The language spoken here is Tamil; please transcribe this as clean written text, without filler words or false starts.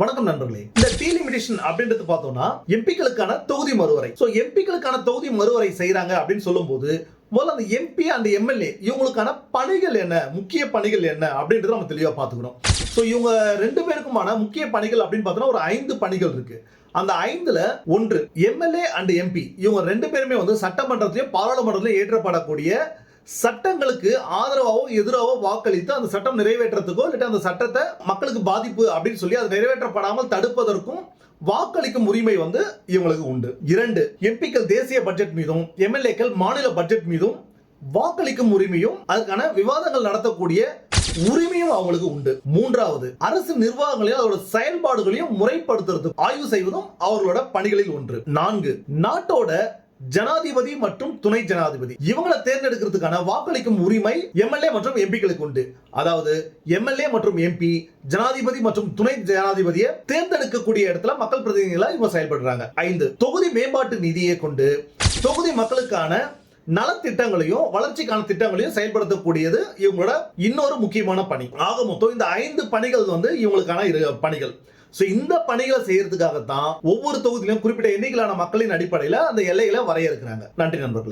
வணக்கம் நண்பர்களே. இந்த டீலிமிட்டேஷன் அப்படின்றது பார்த்தோம்னா எம்பிக்களுக்கான தொகுதி மறுவரை. சோ எம்பிக்களுக்கான தொகுதி மறுவரை செய்யறாங்க அப்படின்னு சொல்லும்போது முதல்ல அந்த எம்பி அண்ட் எம்எல்ஏ இவங்களுக்கான பணிகள் என்ன, முக்கிய பணிகள் என்ன அப்படின்றத நம்ம தெளிவா பார்த்துக்கணும். சோ இவங்க ரெண்டு பேருக்குமான முக்கிய பணிகள் அப்படின்னு பார்த்தோம்னா ஒரு 5 பணிகள் இருக்கு. அந்த 5ல ஒன்று எம்எல்ஏ அண்ட் எம்பி இவங்க ரெண்டு பேருமே வந்து சட்டமன்றத்திலும் பாராளுமன்றத்திலும் ஏற்றப்படக்கூடிய சட்டங்களுக்கு ஆதரவாவோ எதிராவோ வாக்களித்து அந்த சட்டம் நிறைவேற்றத்துக்கோ இல்லை அந்த சட்டத்தை மக்களுக்கு பாதிப்பு அப்படின்னு சொல்லி அது நிறைவேற்றப்படாமல் தடுப்பதற்கும் வாக்களிக்கும் உரிமை வந்து இவங்களுக்கு உண்டு. 2 எம்பிக்கள் தேசிய பட்ஜெட் மீதும் எம்எல்ஏக்கள் மாநில பட்ஜெட் மீதும் வாக்களிக்கும் உரிமையும் அதுக்கான விவாதங்கள் நடத்தக்கூடிய உரிமையும் அவங்களுக்கு உண்டு. 3வது அரசு நிர்வாகங்களையும் அதோட செயல்பாடுகளையும் முறைப்படுத்துறது ஆய்வு செய்வதும் அவர்களோட பணிகளில் ஒன்று. 4 நாட்டோட ஜனாதிபதி மற்றும் துணை ஜனாதிபதி இவங்களை தேர்ந்தெடுக்கிறதுக்கான வாக்களிக்கும் உரிமை எம்எல்ஏ மற்றும் எம்பிக்களுக்கு உண்டு. அதாவது எம்எல்ஏ மற்றும் எம்பி ஜனாதிபதி மற்றும் துணை ஜனாதிபதியை தேர்ந்தெடுக்கக்கூடிய இடத்துல மக்கள் பிரதிநிதிகளா இவங்க செயல்படுறாங்க. 5 தொகுதி மேம்பாட்டு நிதியை கொண்டு தொகுதி மக்களுக்கான நலத்திட்டங்களையும் வளர்ச்சிக்கான திட்டங்களையும் செயல்படுத்தக்கூடியது இவங்களோட இன்னொரு முக்கியமான பணி. ஆக மொத்தம் இந்த 5 பணிகள் வந்து இவங்களுக்கான பணிகள். இந்த பணிகளை செய்யறதுக்காகத்தான் ஒவ்வொரு தொகுதியிலும் குறிப்பிட்ட எண்ணிக்கையிலான மக்களின் அடிப்படையில் அந்த எல்லைகளை வரையறுக்கிறாங்க. நன்றி நண்பர்களே.